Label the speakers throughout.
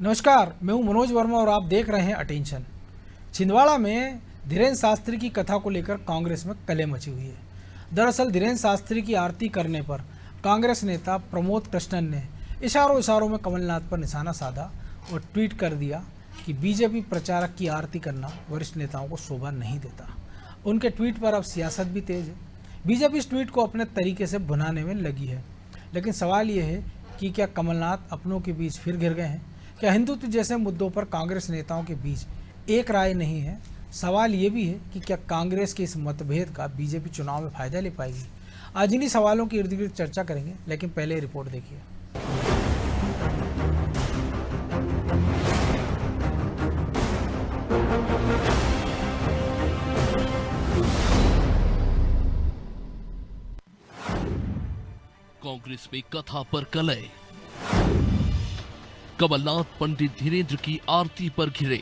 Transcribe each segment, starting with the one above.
Speaker 1: नमस्कार, मैं हूं मनोज वर्मा और आप देख रहे हैं अटेंशन। छिंदवाड़ा में धीरेन्द्र शास्त्री की कथा को लेकर कांग्रेस में कलह मची हुई है। दरअसल धीरेन्द्र शास्त्री की आरती करने पर कांग्रेस नेता प्रमोद कृष्णन ने इशारों में कमलनाथ पर निशाना साधा और ट्वीट कर दिया कि बीजेपी प्रचारक की आरती करना वरिष्ठ नेताओं को शोभा नहीं देता। उनके ट्वीट पर अब सियासत भी तेज है। बीजेपी इस ट्वीट को अपने तरीके से भुनाने में लगी है, लेकिन सवाल ये है कि क्या कमलनाथ अपनों के बीच फिर घिर गए हैं? क्या हिंदुत्व जैसे मुद्दों पर कांग्रेस नेताओं के बीच एक राय नहीं है? सवाल ये भी है कि क्या कांग्रेस के इस मतभेद का बीजेपी चुनाव में फायदा ले पाएगी? आज इन्हीं सवालों के इर्द गिर्द चर्चा करेंगे, लेकिन पहले रिपोर्ट देखिए।
Speaker 2: कांग्रेस में कथा पर कलह। कमलनाथ पंडित धीरेन्द्र की आरती पर घिरे।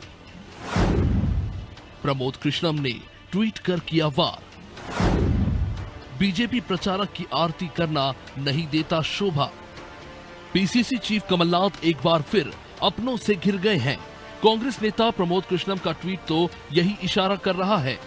Speaker 2: प्रमोद कृष्णम ने ट्वीट कर किया वार। बीजेपी प्रचारक की आरती करना नहीं देता शोभा। पीसीसी चीफ कमलनाथ एक बार फिर अपनों से घिर गए हैं। कांग्रेस नेता प्रमोद कृष्णम का ट्वीट तो यही इशारा कर रहा है।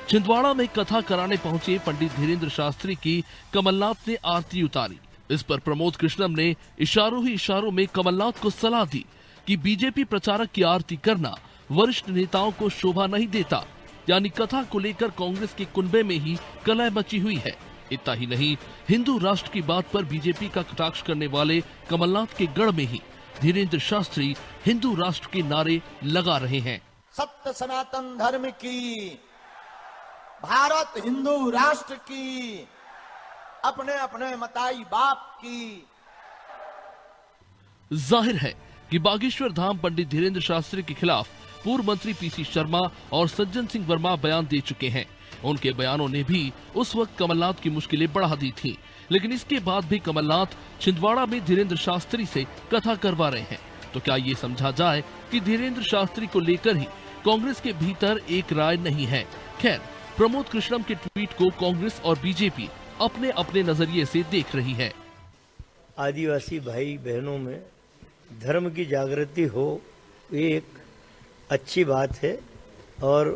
Speaker 2: छिंदवाड़ा में कथा कराने पहुंचे पंडित धीरेन्द्र शास्त्री की कमलनाथ ने आरती उतारी। इस पर प्रमोद कृष्णम ने इशारों में कमलनाथ को सलाह दी कि बीजेपी प्रचारक की आरती करना वरिष्ठ नेताओं को शोभा नहीं देता। यानी कथा को लेकर कांग्रेस के कुनबे में ही कलह मची हुई है। इतना ही नहीं, हिंदू राष्ट्र की बात पर बीजेपी का कटाक्ष करने वाले कमलनाथ के गढ़ में ही धीरेन्द्र शास्त्री हिंदू राष्ट्र के नारे लगा रहे हैं।
Speaker 3: सत्य सनातन धर्म की, भारत हिंदू राष्ट्र की, अपने अपने मताई बाप की।
Speaker 2: जाहिर है कि बागेश्वर धाम पंडित धीरेन्द्र शास्त्री के खिलाफ पूर्व मंत्री पीसी शर्मा और सज्जन सिंह वर्मा बयान दे चुके हैं। उनके बयानों ने भी उस वक्त कमलनाथ की मुश्किलें बढ़ा दी थीं। लेकिन इसके बाद भी कमलनाथ छिंदवाड़ा में धीरेन्द्र शास्त्री से कथा करवा रहे हैं। तो क्या ये समझा जाए कि धीरेन्द्र शास्त्री को लेकर ही कांग्रेस के भीतर एक राय नहीं है? खैर, प्रमोद कृष्णम के ट्वीट को कांग्रेस और बीजेपी अपने अपने नजरिए से देख रही है।
Speaker 4: आदिवासी भाई बहनों में धर्म की जागृति हो, ये एक अच्छी बात है, और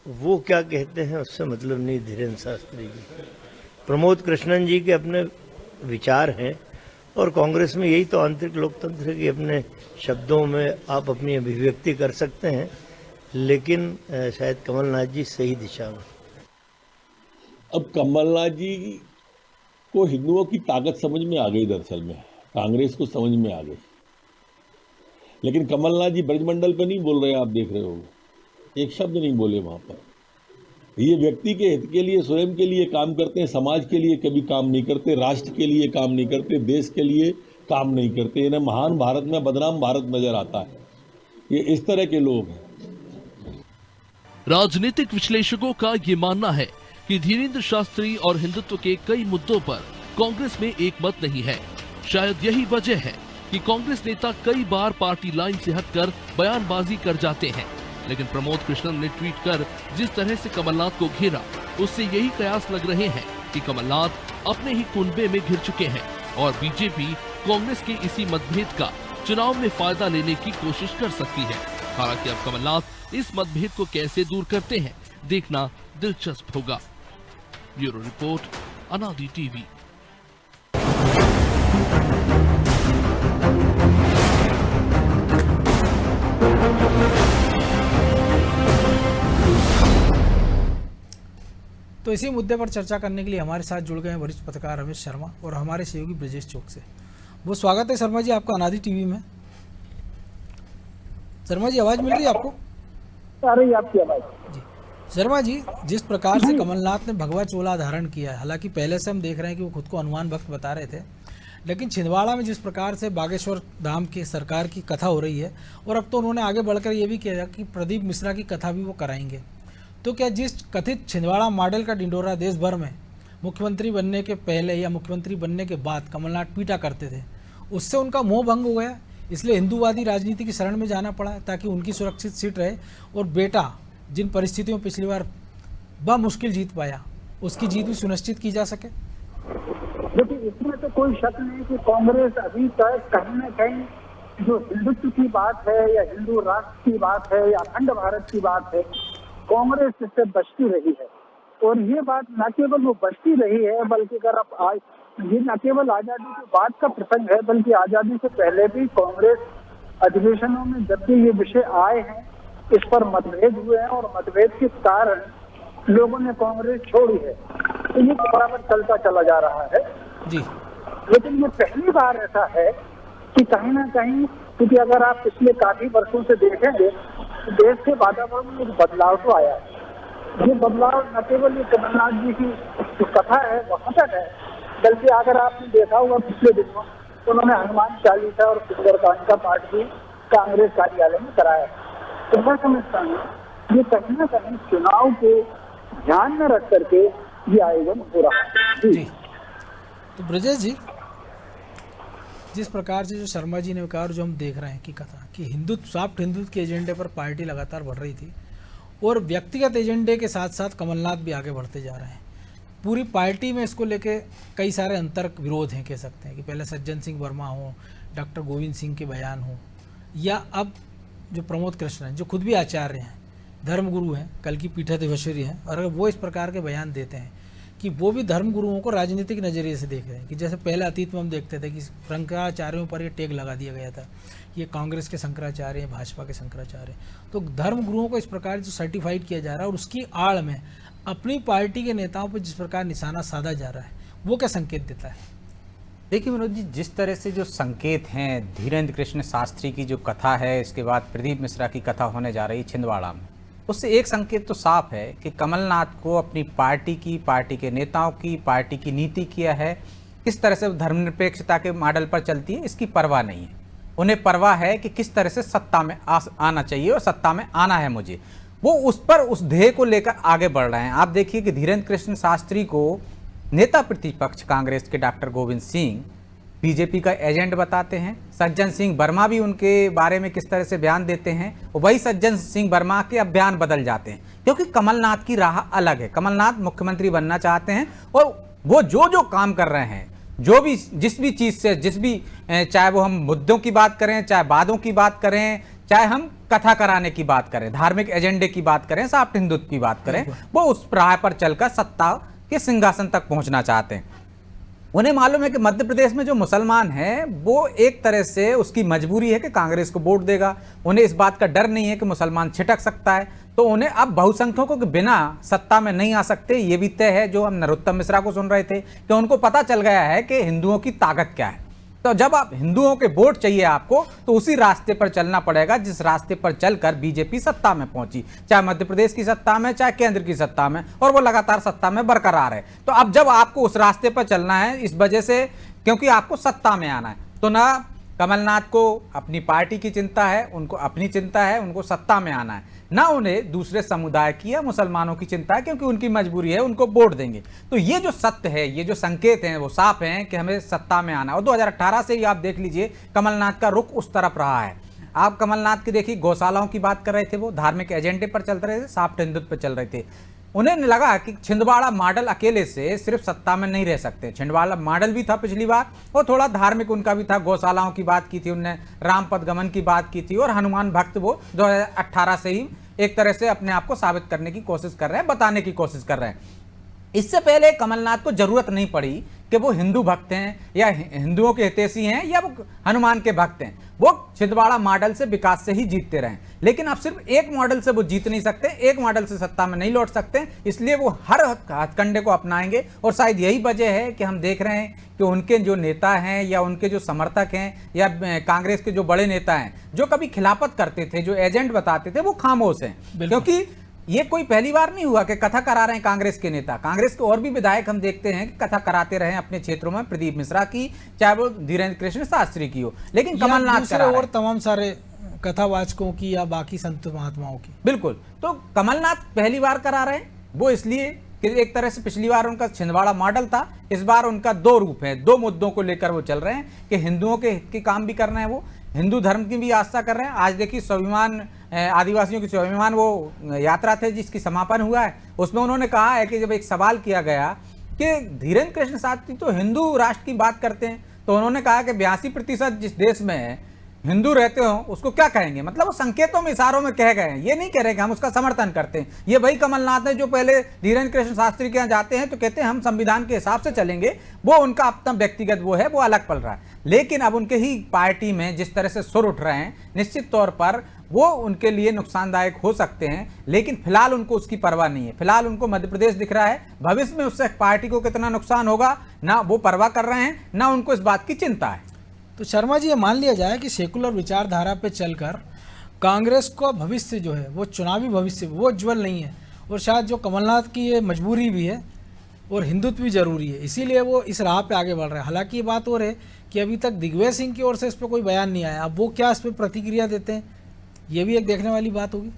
Speaker 4: वो क्या कहते हैं उससे मतलब नहीं। धीरेन्द्र शास्त्री जी, प्रमोद कृष्णन जी के अपने विचार हैं, और कांग्रेस में यही तो आंतरिक लोकतंत्र है कि अपने शब्दों में आप अपनी अभिव्यक्ति कर सकते हैं, लेकिन शायद कमलनाथ जी सही दिशा में।
Speaker 5: अब कमलनाथ जी को हिंदुओं की ताकत समझ में आ गई, दरअसल में कांग्रेस को समझ में आ गई। लेकिन कमलनाथ जी ब्रजमंडल पे नहीं बोल रहे, आप देख रहे हो, एक शब्द नहीं बोले वहां पर। ये व्यक्ति के हित के लिए, स्वयं के लिए काम करते हैं, समाज के लिए कभी काम नहीं करते, राष्ट्र के लिए काम नहीं करते, देश के लिए काम नहीं करते। इन्हें महान भारत में बदनाम भारत नजर आता है। ये इस तरह के लोग हैं।
Speaker 2: राजनीतिक विश्लेषकों का ये मानना है कि धीरेन्द्र शास्त्री और हिंदुत्व के कई मुद्दों पर कांग्रेस में एक मत नहीं है। शायद यही वजह है कि कांग्रेस नेता कई बार पार्टी लाइन से हटकर बयानबाजी कर जाते हैं। लेकिन प्रमोद कृष्णन ने ट्वीट कर जिस तरह से कमलनाथ को घेरा, उससे यही कयास लग रहे हैं कि कमलनाथ अपने ही कुनबे में घिर चुके हैं और बीजेपी कांग्रेस के इसी मतभेद का चुनाव में फायदा लेने की कोशिश कर सकती है। हालांकि अब कमलनाथ इस मतभेद को कैसे दूर करते हैं, देखना दिलचस्प होगा। ब्यूरो रिपोर्ट, अनादि टीवी।
Speaker 1: तो इसी मुद्दे पर चर्चा करने के लिए हमारे साथ जुड़ गए हैं वरिष्ठ पत्रकार रमेश शर्मा और हमारे सहयोगी ब्रजेश चौक से। वो स्वागत है शर्मा जी आपका अनादि टीवी में। शर्मा जी, आवाज मिल रही है आपको?
Speaker 6: आ रही है आपकी आवाज
Speaker 1: जी। शर्मा जी, जिस प्रकार से कमलनाथ ने भगवा चोला धारण किया है, हालांकि पहले से हम देख रहे हैं कि वो खुद को हनुमान भक्त बता रहे थे, लेकिन छिंदवाड़ा में जिस प्रकार से बागेश्वर धाम की सरकार की कथा हो रही है, और अब तो उन्होंने आगे बढ़कर ये भी किया कि प्रदीप मिश्रा की कथा भी वो कराएंगे, तो क्या जिस कथित छिंदवाड़ा मॉडल का ढिंढोरा देश भर में मुख्यमंत्री बनने के पहले या मुख्यमंत्री बनने के बाद कमलनाथ पीटा करते थे, उससे उनका मोह भंग हो गया, इसलिए हिंदूवादी राजनीति की शरण में जाना पड़ा ताकि उनकी सुरक्षित सीट रहे और बेटा जिन परिस्थितियों में पिछली बार मुश्किल जीत पाया, उसकी जीत भी सुनिश्चित की जा सके।
Speaker 6: देखिए, इसमें तो कोई शक नहीं कि कांग्रेस अभी तक कहीं न कहीं जो हिंदुत्व की बात है या हिंदू राष्ट्र की बात है या अखंड भारत की बात है, कांग्रेस इससे बचती रही है। और ये बात न केवल वो बचती रही है, बल्कि अगर आप आज ये न केवल आजादी के बाद का प्रसंग है, बल्कि आजादी से पहले भी कांग्रेस अधिवेशनों में जब भी ये विषय आए हैं, इस पर मतभेद हुए हैं और मतभेद के कारण लोगों ने कांग्रेस छोड़ी है। तो ये बराबर चलता चला जा रहा है
Speaker 1: जी।
Speaker 6: लेकिन ये पहली बार ऐसा है कि कहीं ना कहीं, क्योंकि अगर आप पिछले काफी वर्षों से देखेंगे तो देश के वातावरण में एक बदलाव तो आया है। ये बदलाव न केवल ये कमलनाथ जी की जो कथा है वहां तक है, बल्कि अगर आपने देखा होगा पिछले दिनों उन्होंने हनुमान चालीसा और सुंदरकांड का पाठ भी कांग्रेस कार्यालय में कराया। तो मैं समझता हूँ ये कहीं ना कहीं चुनाव के ध्यान में रख करके ये आयोजन हो रहा है।
Speaker 1: जी। तो ब्रजेश जी, जिस प्रकार से जो शर्मा जी ने कहा और जो हम देख रहे हैं कि कथा कि हिंदुत्व, सॉफ्ट हिंदुत्व के एजेंडे पर पार्टी लगातार बढ़ रही थी और व्यक्तिगत एजेंडे के साथ साथ कमलनाथ भी आगे बढ़ते जा रहे हैं। पूरी पार्टी में इसको लेके कई सारे अंतर विरोध हैं, कह सकते हैं कि पहले सज्जन सिंह वर्मा हो, डॉक्टर गोविंद सिंह के बयान हो, या अब जो प्रमोद कृष्ण हैं जो खुद भी आचार्य हैं, धर्मगुरु हैं, कल की पीठाधीश्वरी हैं, और अगर वो इस प्रकार के बयान देते हैं कि वो भी धर्मगुरुओं को राजनीतिक नज़रिए से देख रहे हैं कि जैसे पहले अतीत में हम देखते थे कि शंकराचार्यों पर ये टैग लगा दिया गया था, ये कांग्रेस के शंकराचार्य हैं, भाजपा के शंकराचार्य, तो धर्मगुरुओं को इस प्रकार जो सर्टिफाइड किया जा रहा है और उसकी आड़ में अपनी पार्टी के नेताओं पर जिस प्रकार निशाना साधा जा रहा है, वो क्या संकेत देता है?
Speaker 7: देखिए मनोज जी, जिस तरह से जो संकेत हैं, धीरेन्द्र कृष्ण शास्त्री की जो कथा है, इसके बाद प्रदीप मिश्रा की कथा होने जा रही है छिंदवाड़ा में, उससे एक संकेत तो साफ है कि कमलनाथ को अपनी पार्टी की, पार्टी के नेताओं की, पार्टी की नीति किया है, किस तरह से धर्मनिरपेक्षता के मॉडल पर चलती है, इसकी परवाह नहीं है। उन्हें परवाह है कि किस तरह से सत्ता में आना चाहिए और सत्ता में आना है मुझे। वो उस पर, उस ध्येय को लेकर आगे बढ़ रहे हैं। आप देखिए कि धीरेन्द्र कृष्ण शास्त्री को नेता प्रतिपक्ष कांग्रेस के डॉक्टर गोविंद सिंह बीजेपी का एजेंट बताते हैं। सज्जन सिंह वर्मा भी उनके बारे में किस तरह से बयान देते हैं, वही सज्जन सिंह वर्मा के अब बयान बदल जाते हैं, क्योंकि कमलनाथ की राह अलग है। कमलनाथ मुख्यमंत्री बनना चाहते हैं और वो जो काम कर रहे हैं, जो भी जिस भी चीज़ से, जिस भी, चाहे वो हम मुद्दों की बात करें, चाहे वादों की बात करें, चाहे हम कथा कराने की बात करें, धार्मिक एजेंडे की बात करें, सॉफ्ट हिंदुत्व की बात करें, वो उस राह पर चलकर सत्ता के सिंहासन तक पहुंचना चाहते हैं। उन्हें मालूम है कि मध्य प्रदेश में जो मुसलमान है वो एक तरह से उसकी मजबूरी है कि कांग्रेस को वोट देगा। उन्हें इस बात का डर नहीं है कि मुसलमान छिटक सकता है, तो उन्हें अब बहुसंख्यकों के बिना सत्ता में नहीं आ सकते। ये भी तय है, जो हम नरोत्तम मिश्रा को सुन रहे थे, कि उनको पता चल गया है कि हिंदुओं की ताकत क्या है। तो जब आप हिंदुओं के वोट चाहिए आपको, तो उसी रास्ते पर चलना पड़ेगा जिस रास्ते पर चलकर बीजेपी सत्ता में पहुंची, चाहे मध्य प्रदेश की सत्ता में, चाहे केंद्र की सत्ता में, और वो लगातार सत्ता में बरकरार है। तो अब जब आपको उस रास्ते पर चलना है, इस वजह से, क्योंकि आपको सत्ता में आना है, तो ना कमलनाथ को अपनी पार्टी की चिंता है, उनको अपनी चिंता है, उनको सत्ता में आना है, ना उन्हें दूसरे समुदाय की या मुसलमानों की चिंता है, क्योंकि उनकी मजबूरी है, उनको वोट देंगे। तो ये जो सत्य है, ये जो संकेत हैं, वो साफ हैं कि हमें सत्ता में आना है। और 2018 से ही आप देख लीजिए कमलनाथ का रुख उस तरफ रहा है। आप कमलनाथ की देखिए, गौशालाओं की बात कर रहे थे, वो धार्मिक एजेंडे पर चल रहे थे, सॉफ्ट हिंदुत्व पर चल रहे थे। उन्हें लगा कि छिंदवाड़ा मॉडल अकेले से सिर्फ सत्ता में नहीं रह सकते। छिंदवाड़ा मॉडल भी था पिछली बार, और थोड़ा धार्मिक उनका भी था, गौशालाओं की बात की थी उनने, राम पदगमन की बात की थी, और हनुमान भक्त वो 2018 से ही एक तरह से अपने आप को साबित करने की कोशिश कर रहे हैं, बताने की कोशिश कर रहे हैं। इससे पहले कमलनाथ को जरूरत नहीं पड़ी कि वो हिंदू भक्त हैं या हिंदुओं के हितैषी हैं या वो हनुमान के भक्त हैं। वो छिंदवाड़ा मॉडल से, विकास से ही जीतते रहे। लेकिन अब सिर्फ एक मॉडल से वो जीत नहीं सकते, एक मॉडल से सत्ता में नहीं लौट सकते, इसलिए वो हर हथकंडे को अपनाएंगे। और शायद यही वजह है कि हम देख रहे हैं कि उनके जो नेता हैं या उनके जो समर्थक हैं या कांग्रेस के जो बड़े नेता हैं, जो कभी खिलाफत करते थे, जो एजेंट बताते थे, वो खामोश हैं। क्योंकि ये कोई पहली बार नहीं हुआ कि कथा करा रहे हैं कांग्रेस के नेता। कांग्रेस के और भी विधायक हम देखते हैं कि कथा कराते रहे अपने क्षेत्रों में, प्रदीप मिश्रा की, चाहे वो धीरेन्द्र कृष्ण शास्त्री की हो, लेकिन कमलनाथ करा रहे हैं, और
Speaker 1: तमाम सारे कथावाचकों की या बाकी संत महात्माओं की।
Speaker 7: बिल्कुल। तो कमलनाथ पहली बार करा रहे हैं, वो इसलिए कि एक तरह से पिछली बार उनका छिंदवाड़ा मॉडल था, इस बार उनका दो रूप है, दो मुद्दों को लेकर वो चल रहे हैं कि हिंदुओं के हित के काम भी करना है, वो हिंदू धर्म की भी आस्था कर रहे हैं। आज देखिए स्वाभिमान, आदिवासियों की स्वाभिमान वो यात्रा थे जिसकी समापन हुआ है, उसमें उन्होंने कहा है कि जब एक सवाल किया गया कि धीरेन्द्र कृष्ण शास्त्री तो हिंदू राष्ट्र की बात करते हैं, तो उन्होंने कहा कि 82% जिस देश में है हिंदू रहते हो उसको क्या कहेंगे, मतलब वो संकेतों में इशारों में कह गए हैं, ये नहीं कह रहे कि हम उसका समर्थन करते हैं। ये वही कमलनाथ है जो पहले धीरेन्द्र कृष्ण शास्त्री के यहाँ जाते हैं तो कहते हैं हम संविधान के हिसाब से चलेंगे, वो उनका अपना व्यक्तिगत वो है, वो अलग पल रहा है। लेकिन अब उनके ही पार्टी में जिस तरह से सुर उठ रहे हैं, निश्चित तौर पर वो उनके लिए नुकसानदायक हो सकते हैं, लेकिन फिलहाल उनको उसकी परवाह नहीं है। फिलहाल उनको मध्य प्रदेश दिख रहा है, भविष्य में उससे पार्टी को कितना नुकसान होगा ना वो परवाह कर रहे हैं, ना उनको इस बात की चिंता है।
Speaker 1: तो शर्मा जी, ये मान लिया जाए कि सेकुलर विचारधारा पे चलकर कांग्रेस का भविष्य जो है वो चुनावी भविष्य वो उज्जवल नहीं है, और शायद जो कमलनाथ की ये मजबूरी भी है और हिंदुत्व भी जरूरी है, इसीलिए वो इस राह पे आगे बढ़ रहे हैं। हालांकि ये बात और है कि अभी तक दिग्विजय सिंह की ओर से इस पर कोई बयान नहीं आया, अब वो क्या इस पर प्रतिक्रिया देते हैं, ये भी एक देखने वाली बात होगी।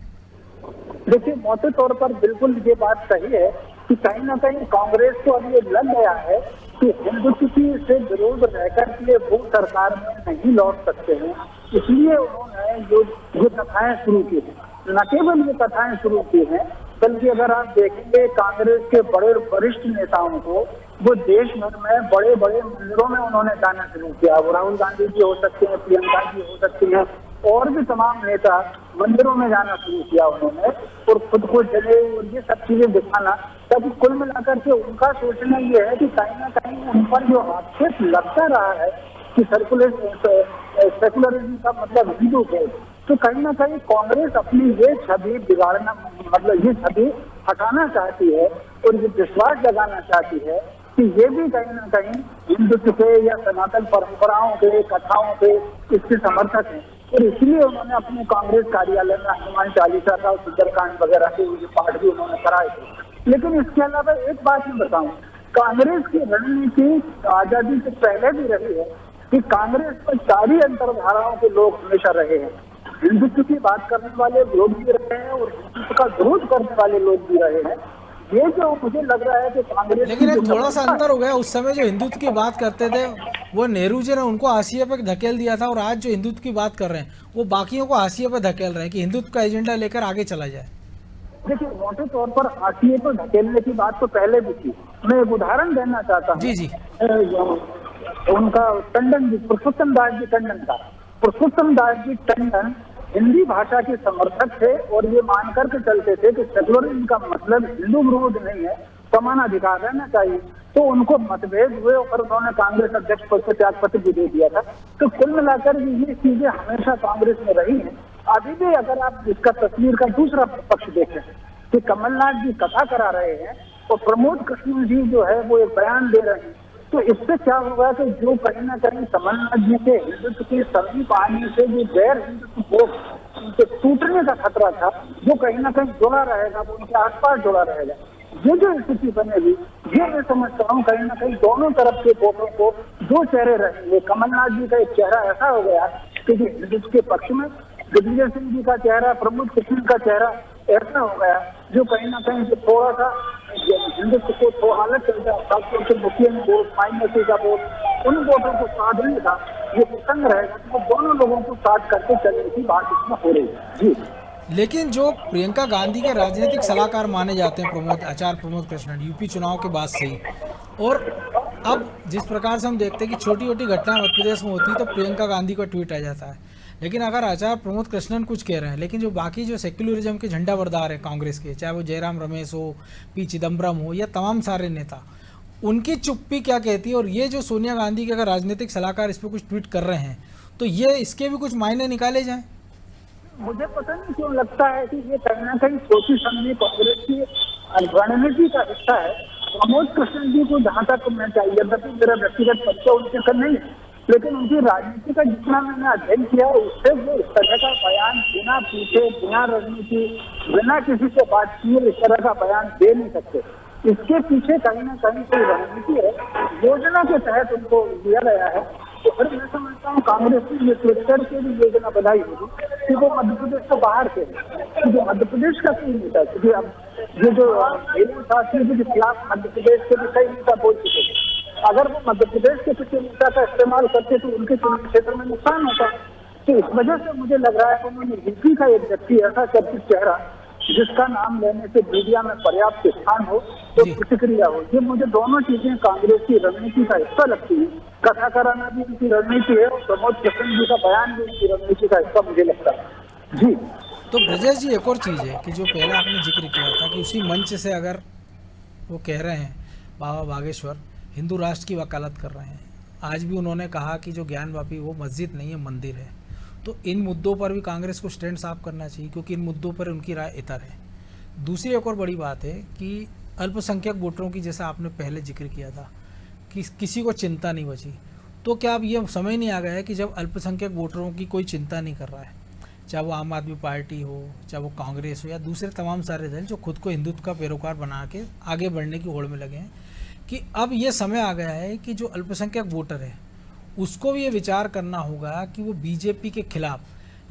Speaker 6: देखिए, मोटे तौर पर बिल्कुल ये बात सही है कि कहीं ना कहीं कांग्रेस को अब ये लग गया है कि हिंदुत्व से विरोध रहकर के वो सरकार में नहीं लौट सकते हैं, इसलिए उन्होंने जो कथाएं शुरू की हैं, न केवल ये कथाएं शुरू की हैं, बल्कि अगर आप देखेंगे कांग्रेस के बड़े वरिष्ठ नेताओं को वो देश भर में बड़े बड़े मंदिरों में उन्होंने जाना शुरू किया। वो राहुल गांधी जी हो सकते हैं, प्रियंका जी हो सकती हैं, और भी तमाम नेता मंदिरों में जाना शुरू किया उन्होंने, और खुद को जले और ये सब चीजें दिखाना। तब कुल मिलाकर के उनका सोचना ये है कि कहीं ना कहीं उन पर जो आक्षेप लगता रहा है कि सेकुलरिज्म का मतलब हिंदू है, तो कहीं ना कहीं कांग्रेस अपनी ये छवि बिगाड़ना, मतलब ये छवि हटाना चाहती है और ये विश्वास जगाना चाहती है कि ये भी कहीं ना कहीं हिंदुत्व के या सनातन परंपराओं के, कथाओं के इसके समर्थक हैं, और इसलिए उन्होंने अपने कांग्रेस कार्यालय में हनुमान चालीसा का, सुंदरकांड वगैरह के ये पाठ भी उन्होंने कराए थे। लेकिन इसके अलावा एक बात मैं बताऊं, कांग्रेस की रणनीति आजादी से पहले भी रही है कि कांग्रेस पर सारी अंतर्धाराओं के लोग हमेशा रहे हैं। हिंदुत्व की बात करने वाले लोग भी रहे हैं और हिंदुत्व का विरोध करने वाले लोग भी रहे हैं। ये जो मुझे लग रहा है कि कांग्रेस,
Speaker 1: लेकिन एक थोड़ा सा अंतर हो गया, उस समय जो हिंदुत्व की बात करते थे वो नेहरू जी ने उनको हाशिए पे धकेल दिया था, और आज जो हिंदुत्व की बात कर रहे हैं वो बाकियों को हाशिए पे धकेल रहे हैं कि हिंदुत्व का एजेंडा लेकर आगे चला जाए।
Speaker 6: देखिए, मोटे तौर पर हाशिए पर धकेलने की बात तो पहले भी थी। मैं एक उदाहरण देना चाहता हूँ।
Speaker 1: जी जी,
Speaker 6: उनका टंडन जी, पुरुषोत्तम दास जी टंडन का, पुरुषोत्तम दास जी टंडन हिंदी भाषा के समर्थक थे और ये मान करके चलते थे कि सेकुलरिज्म का मतलब हिंदू विरोध नहीं है, समान अधिकार रहना चाहिए। तो उनको मतभेद हुए और उन्होंने कांग्रेस अध्यक्ष पद से त्यागपत्र भी दे दिया था। तो कुल मिलाकर ये चीजें हमेशा कांग्रेस में रही हैं। अभी भी अगर आप इसका तस्वीर का दूसरा पक्ष देखें कि कमलनाथ जी कथा करा रहे हैं और प्रमोद कृष्ण जी जो है वो एक बयान दे रहे हैं, तो इससे क्या होगा कि जो कहीं ना कहीं कमलनाथ जी के हिंदुत्व की समीप आने से जो गैर हिंदुत्व को उनके टूटने का खतरा था, वो कहीं ना कहीं जुड़ा रहेगा, वो उनके आसपास जुड़ा रहेगा। ये जो स्थिति बनेगी, ये मैं समझता हूँ कहीं ना कहीं दोनों तरफ के वोटों को दो चेहरे रहेंगे। कमलनाथ जी का एक चेहरा ऐसा हो गया कि हिंदुत्व के पक्ष में, दिग्विजय सिंह जी का चेहरा, प्रमोद कृष्ण का चेहरा ऐसा हो गया जो कहीं ना कहीं जो थोड़ा सा हिंदुत्व को थोड़ा अलग चल जाए, खासतौर से मुस्लिम वोट, माइनॉरिटी का वोट, उन वोटों को साधने का ये प्रसंग रहेगा। तो दोनों लोगों को साथ करके चलने की बात इसमें हो रही है। जी,
Speaker 1: लेकिन जो प्रियंका गांधी के राजनीतिक सलाहकार माने जाते हैं आचार्य प्रमोद कृष्णन, यूपी चुनाव के बाद से ही, और अब जिस प्रकार से हम देखते हैं कि छोटी छोटी घटनाएं मध्य प्रदेश में होती है तो प्रियंका गांधी का ट्वीट आ जाता है। लेकिन अगर आचार्य प्रमोद कृष्णन कुछ कह रहे हैं, लेकिन जो बाकी जो सेक्युलरिज्म के झंडा बरदार है कांग्रेस के, चाहे वो जयराम रमेश हो, पी चिदम्बरम हो, या तमाम सारे नेता, उनकी चुप्पी क्या कहती है। और ये जो सोनिया गांधी के अगर राजनीतिक सलाहकार इस पर कुछ ट्वीट कर रहे हैं तो ये इसके भी कुछ मायने निकाले जाएं।
Speaker 6: मुझे पता नहीं क्यों लगता है कि ये कहीं ना कहीं सोची समझी कांग्रेस की रणनीति का हिस्सा है। प्रमोद कृष्णन जी को जहाँ तक मैं चाहिए, यद्यपि मेरा व्यक्तिगत परिचय उनके साथ नहीं है, लेकिन उनकी राजनीति का जितना मैंने अध्ययन किया उससे वो इस तरह का बयान बिना पूछे, बिना रणनीति, बिना किसी से बात किए इस तरह का बयान दे नहीं सकते। इसके पीछे कहीं ना कहीं कोई रणनीति है, योजना के तहत उनको दिया गया है। तो फिर मैं समझता हूँ कांग्रेस की ये ट्विटर की भी योजना बनाई होगी कि वो मध्य प्रदेश से बाहर के, क्योंकि मध्य प्रदेश का कोई नेता, क्योंकि अब ये जो धीरेन्द्र शास्त्री जी के खिलाफ मध्य प्रदेश के भी कई नेता बोल चुके थे, अगर वो मध्य प्रदेश के किसी नेता का इस्तेमाल करते तो उनके चुनाव क्षेत्र में नुकसान होता। तो इस वजह से मुझे लग रहा है कि उन्होंने यूपी का एक व्यक्ति, ऐसा चर्चित चेहरा जिसका नाम लेने से मीडिया में पर्याप्त स्थान हो तो
Speaker 1: जी।
Speaker 6: प्रतिक्रिया हो। ये मुझे दोनों चीजें कांग्रेस की रणनीति का हिस्सा लगती है। कथा कराना भी उनकी रणनीति है और प्रमोद कृष्ण जी का बयान भी उनकी रणनीति का हिस्सा मुझे लगता है। जी
Speaker 1: तो ब्रजेश जी, एक और चीज़ है कि जो पहले आपने जिक्र किया था कि उसी मंच से अगर वो कह रहे हैं बाबा बागेश्वर हिंदू राष्ट्र की वकालत कर रहे हैं, आज भी उन्होंने कहा कि जो ज्ञानवापी वो मस्जिद नहीं है मंदिर है, तो इन मुद्दों पर भी कांग्रेस को स्टैंड साफ करना चाहिए क्योंकि इन मुद्दों पर उनकी राय इतर है। दूसरी एक और बड़ी बात है कि अल्पसंख्यक वोटरों की, जैसा आपने पहले जिक्र किया था कि किसी को चिंता नहीं बची, तो क्या अब ये समय नहीं आ गया है कि जब अल्पसंख्यक वोटरों की कोई चिंता नहीं कर रहा है, चाहे वो आम आदमी पार्टी हो, चाहे वो कांग्रेस हो या दूसरे तमाम सारे दल जो खुद को हिंदुत्व का पैरोकार बना के आगे बढ़ने की होड़ में लगे हैं, कि अब ये समय आ गया है कि जो अल्पसंख्यक वोटर है उसको भी ये विचार करना होगा कि वो बीजेपी के खिलाफ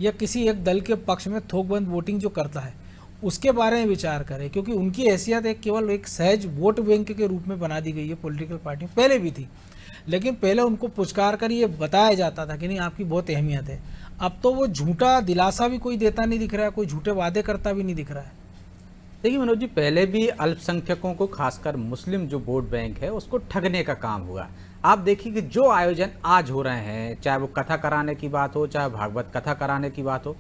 Speaker 1: या किसी एक दल के पक्ष में थोकबंद वोटिंग जो करता है उसके बारे में विचार करे, क्योंकि उनकी हैसियत एक केवल एक सहज वोट बैंक के रूप में बना दी गई है। पॉलिटिकल पार्टी पहले भी थी, लेकिन पहले उनको पुचकार कर ये बताया जाता था कि नहीं आपकी बहुत अहमियत है। अब तो वो झूठा दिलासा भी कोई देता नहीं दिख रहा है, कोई झूठे वादे करता भी नहीं दिख रहा है।
Speaker 7: देखिए मनोज जी, पहले भी अल्पसंख्यकों को, खासकर मुस्लिम जो वोट बैंक है उसको ठगने का काम हुआ। आप देखिए कि जो आयोजन आज हो रहे हैं, चाहे वो कथा कराने की बात हो, चाहे भागवत कथा कराने की बात हो,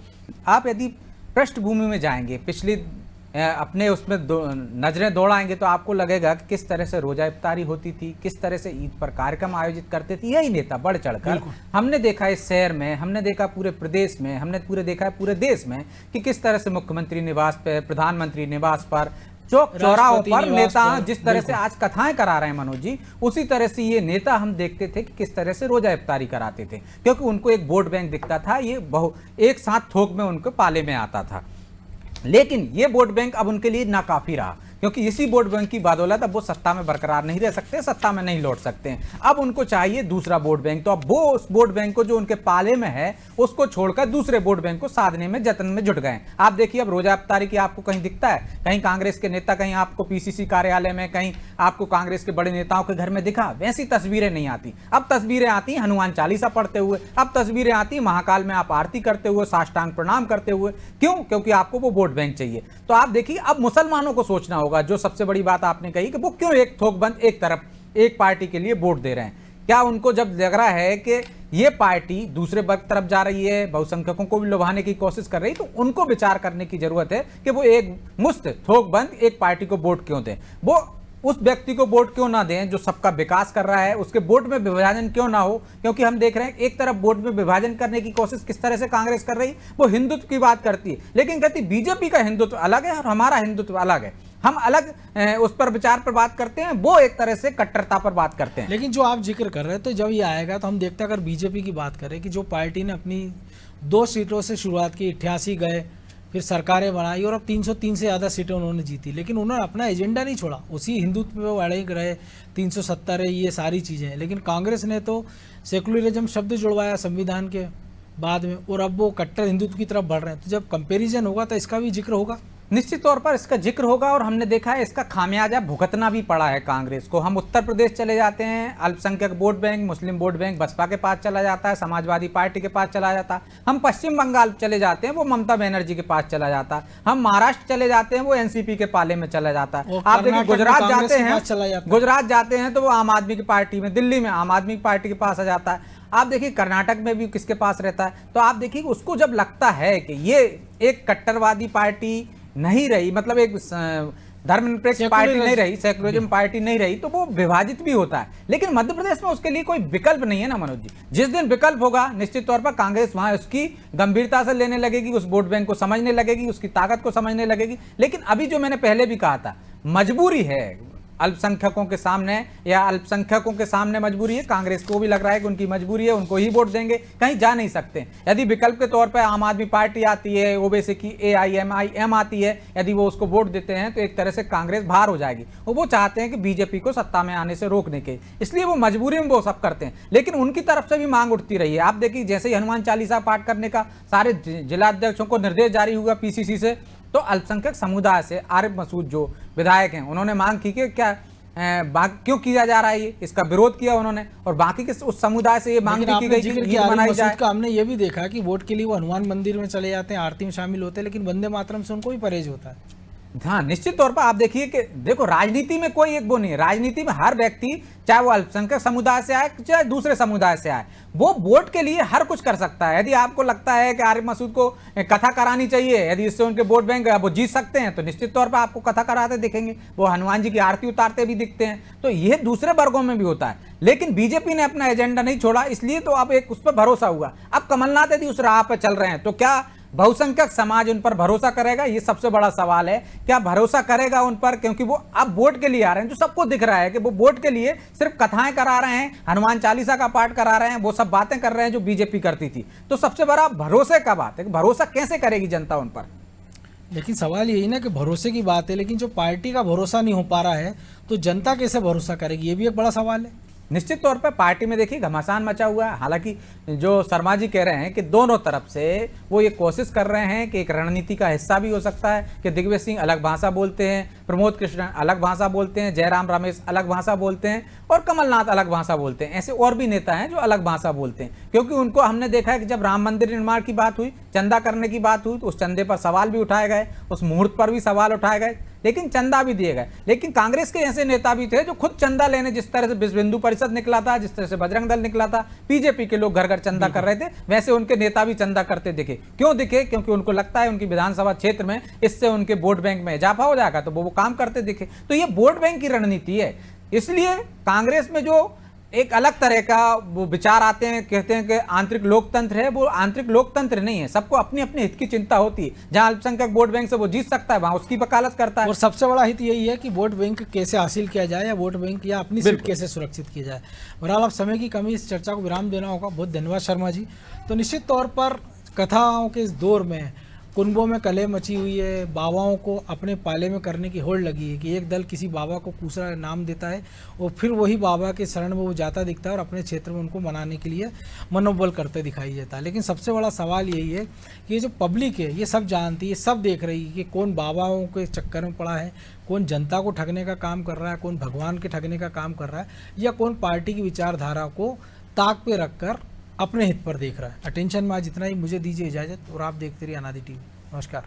Speaker 7: आप यदि पृष्ठभूमि में जाएंगे, पिछली अपने उसमें नजरें दौड़ाएंगे तो आपको लगेगा कि किस तरह से रोजा इफ्तारी होती थी, किस तरह से ईद पर कार्यक्रम आयोजित करते थे यही नेता बढ़ चढ़कर। हमने देखा इस शहर में, हमने देखा पूरे प्रदेश में, हमने देखा है पूरे देश में कि किस तरह से मुख्यमंत्री निवास पर, प्रधानमंत्री निवास पर, चौक चौराहों पर नेता जिस तरह से आज कथाएं करा रहे हैं मनोज जी, उसी तरह से ये नेता हम देखते थे कि किस तरह से रोजा इफ्तारी कराते थे, क्योंकि उनको एक वोट बैंक दिखता था, ये एक साथ थोक में उनको पाले में आता था। लेकिन ये वोट बैंक अब उनके लिए नाकाफी रहा, क्योंकि इसी वोट बैंक की बदौलत अब वो सत्ता में बरकरार नहीं रह सकते, सत्ता में नहीं लौट सकते हैं। अब उनको चाहिए दूसरा वोट बैंक, तो अब वो उस वोट बैंक को जो उनके पाले में है उसको छोड़कर दूसरे वोट बैंक को साधने में जतन में जुट गए। आप देखिए अब रोजा इफ्तारी की आपको कहीं दिखता है, कहीं कांग्रेस के नेता, कहीं आपको पीसीसी कार्यालय में, कहीं आपको कांग्रेस के बड़े नेताओं के घर में दिखा, वैसी तस्वीरें नहीं आती। अब तस्वीरें आती हनुमान चालीसा पढ़ते हुए, अब तस्वीरें आती महाकाल में आप आरती करते हुए, साष्टांग प्रणाम करते हुए। क्यों? क्योंकि आपको वो वोट बैंक चाहिए। तो आप देखिए अब मुसलमानों को सोचना होगा, जो सबसे बड़ी बात आपने कही कि वो क्यों एक थोकबंद एक तरफ एक पार्टी के लिए वोट दे रहे हैं। क्या उनको जब लग रहा है कि ये पार्टी दूसरे वर्ग तरफ जा रही है, बहुसंख्यकों को भी लुभाने की कोशिश कर रही है, तो उनको विचार करने की जरूरत है कि वो एक मुफ्त थोकबंद एक पार्टी को वोट क्यों दें, वो उस व्यक्ति को वोट क्यों ना दें जो सबका विकास कर रहा है, उसके वोट में विभाजन क्यों ना हो। क्योंकि हम देख रहे हैं एक तरफ वोट में विभाजन करने की कोशिश किस तरह से कांग्रेस कर रही, वो हिंदुत्व की बात करती है, लेकिन कहती बीजेपी का हिंदुत्व अलग है और हमारा हिंदुत्व अलग है, हम अलग उस पर विचार पर बात करते हैं, वो एक तरह से कट्टरता पर बात करते हैं।
Speaker 1: लेकिन जो आप जिक्र कर रहे हैं, तो जब ये आएगा तो हम देखते हैं, अगर बीजेपी की बात करें कि जो पार्टी ने अपनी 2 सीटों से शुरुआत की, 88 गए, फिर सरकारें बनाई और अब 303 से ज़्यादा सीटें उन्होंने जीती, लेकिन उन्होंने अपना एजेंडा नहीं छोड़ा, उसी हिंदुत्व पे वो अड़े रहे, 370 है, ये सारी चीज़ें हैं। लेकिन कांग्रेस ने तो सेकुलरिज्म शब्द जुड़वाया संविधान के बाद में, और अब वो कट्टर हिंदुत्व की तरफ बढ़ रहे हैं। तो जब कंपैरिजन होगा तो इसका भी जिक्र होगा,
Speaker 7: निश्चित तौर पर इसका जिक्र होगा, और हमने देखा है इसका खामियाजा भुगतना भी पड़ा है कांग्रेस को। हम उत्तर प्रदेश चले जाते हैं, अल्पसंख्यक वोट बैंक, मुस्लिम वोट बैंक बसपा के पास चला जाता है, समाजवादी पार्टी के पास चला जाता है। हम पश्चिम बंगाल चले जाते हैं, वो ममता बनर्जी के पास चला जाता है। हम महाराष्ट्र चले जाते हैं, वो एनसीपी के पाले में चला जाता है। आप देखिए गुजरात जाते हैं तो वो आम आदमी की पार्टी में, दिल्ली में आम आदमी की पार्टी के पास आ जाता है। आप देखिए कर्नाटक में भी किसके पास रहता है। तो आप देखिए उसको जब लगता है कि ये एक कट्टरवादी पार्टी नहीं रही, मतलब एक धर्मनिरपेक्ष पार्टी नहीं रही, सेकुलरिज्म पार्टी नहीं रही, तो वो विभाजित भी होता है। लेकिन मध्य प्रदेश में उसके लिए कोई विकल्प नहीं है ना मनोज जी। जिस दिन विकल्प होगा निश्चित तौर पर कांग्रेस वहां उसकी गंभीरता से लेने लगेगी, उस वोट बैंक को समझने लगेगी, उसकी ताकत को समझने लगेगी। लेकिन अभी जो मैंने पहले भी कहा था, मजबूरी है अल्पसंख्यकों के सामने, या अल्पसंख्यकों के सामने मजबूरी है। कांग्रेस को भी लग रहा है कि उनकी मजबूरी है, उनको ही वोट देंगे, कहीं जा नहीं सकते। यदि विकल्प के तौर पर आम आदमी पार्टी आती है, ओबीसी की AIMIM आती है, यदि वो उसको वोट देते हैं तो एक तरह से कांग्रेस बाहर हो जाएगी। वो चाहते हैं कि बीजेपी को सत्ता में आने से रोकने के, इसलिए वो मजबूरी में वो सब करते हैं। लेकिन उनकी तरफ से भी मांग उठती रही है। आप देखिए जैसे ही हनुमान चालीसा पाठ करने का सारे जिलाध्यक्षों को निर्देश जारी हुआ PCC से, तो अल्पसंख्यक समुदाय से आरिफ मसूद जो विधायक हैं, उन्होंने मांग की कि क्या क्यों किया जा रहा है ये, इसका विरोध किया उन्होंने, और बाकी के उस समुदाय से ये मांग
Speaker 1: लेकिन
Speaker 7: की
Speaker 1: आपने
Speaker 7: गई
Speaker 1: जिक्र
Speaker 7: कि
Speaker 1: किया
Speaker 7: ईद मनाई
Speaker 1: मसूद
Speaker 7: जाए।
Speaker 1: का, हमने ये भी देखा कि वोट के लिए वो हनुमान मंदिर में चले जाते हैं, आरती में शामिल होते हैं, लेकिन वंदे मातरम से उनको भी परहेज होता है।
Speaker 7: हाँ, निश्चित तौर पर आप देखिए कि देखो, राजनीति में कोई एक वो नहीं है, राजनीति में हर व्यक्ति, चाहे वो अल्पसंख्यक समुदाय से आए चाहे दूसरे समुदाय से आए, वो वोट के लिए हर कुछ कर सकता है। यदि आपको लगता है कि आरिफ मसूद को कथा करानी चाहिए, यदि इससे उनके वोट बैंक वो जीत सकते हैं, तो निश्चित तौर पर आपको कथा कराते दिखेंगे, वो हनुमान जी की आरती उतारते भी दिखते हैं। तो ये दूसरे वर्गों में भी होता है, लेकिन बीजेपी ने अपना एजेंडा नहीं छोड़ा, इसलिए तो अब एक उस पर भरोसा हुआ। अब कमलनाथ यदि उस राह पर चल रहे हैं तो क्या बहुसंख्यक समाज उन पर भरोसा करेगा? ये सबसे बड़ा सवाल है, क्या भरोसा करेगा उन पर? क्योंकि वो अब वोट के लिए आ रहे हैं, जो सबको दिख रहा है कि वो वोट के लिए सिर्फ कथाएं करा रहे हैं, हनुमान चालीसा का पाठ करा रहे हैं, वो सब बातें कर रहे हैं जो बीजेपी करती थी। तो सबसे बड़ा भरोसे का बात है कि भरोसा कैसे करेगी जनता उन पर।
Speaker 1: लेकिन सवाल यही ना कि भरोसे की बात है, लेकिन जो पार्टी का भरोसा नहीं हो पा रहा है तो जनता कैसे भरोसा करेगी, ये भी एक बड़ा सवाल है।
Speaker 7: निश्चित तौर पर पार्टी में देखिए घमासान मचा हुआ है। हालांकि जो शर्मा जी कह रहे हैं कि दोनों तरफ से वो ये कोशिश कर रहे हैं कि एक रणनीति का हिस्सा भी हो सकता है कि दिग्विजय सिंह अलग भाषा बोलते हैं, प्रमोद कृष्ण अलग भाषा बोलते हैं, जयराम रमेश अलग भाषा बोलते हैं और कमलनाथ अलग भाषा बोलते हैं। ऐसे और भी नेता हैं जो अलग भाषा बोलते हैं, क्योंकि उनको हमने देखा है कि जब राम मंदिर निर्माण की बात हुई, चंदा करने की बात हुई, तो उस चंदे पर सवाल भी उठाए गए, उस मुहूर्त पर भी सवाल उठाए गए, लेकिन चंदा भी दिए गए। लेकिन कांग्रेस के ऐसे नेता भी थे जो खुद चंदा लेने, जिस तरह से विश्व हिंदू परिषद निकला था, जिस तरह से बजरंग दल निकला था, बीजेपी के लोग घर घर चंदा कर रहे थे, वैसे उनके नेता भी चंदा करते दिखे। क्यों दिखे? क्योंकि उनको लगता है उनकी विधानसभा क्षेत्र में इससे उनके वोट बैंक में इजाफा हो जाएगा, तो वो काम करते दिखे। तो ये वोट बैंक की रणनीति है। इसलिए कांग्रेस में जो एक अलग तरह का वो विचार आते हैं, कहते हैं कि आंतरिक लोकतंत्र है, वो आंतरिक लोकतंत्र नहीं है। सबको अपनी अपनी हित की चिंता होती है। जहां अल्पसंख्यक वोट बैंक से वो जीत सकता है, वहां उसकी वकालत करता है।
Speaker 1: और सबसे बड़ा हित यही है कि वोट बैंक कैसे हासिल किया जाए, या वोट बैंक या अपनी सीट कैसे सुरक्षित की जाए। बहरहाल अब समय की कमी, इस चर्चा को विराम देना होगा। बहुत धन्यवाद शर्मा जी। तो निश्चित तौर पर कथाओं के इस दौर में कुनबों में कलह मची हुई है, बाबाओं को अपने पाले में करने की होड़ लगी है कि एक दल किसी बाबा को दूसरा नाम देता है और फिर वही बाबा के शरण में वो जाता दिखता है और अपने क्षेत्र में उनको मनाने के लिए मनोबल करते दिखाई देता है। लेकिन सबसे बड़ा सवाल यही है कि ये जो पब्लिक है ये सब जानती है, सब देख रही है कि कौन बाबाओं के चक्कर में पड़ा है, कौन जनता को ठगने का काम कर रहा है, कौन भगवान के ठगने का काम कर रहा है, या कौन पार्टी की विचारधारा को ताक पे रखकर अपने हित पर देख रहा है। अटेंशन में आज इतना ही। मुझे दीजिए इजाज़त और आप देखते रहिए अनादि टीवी। नमस्कार।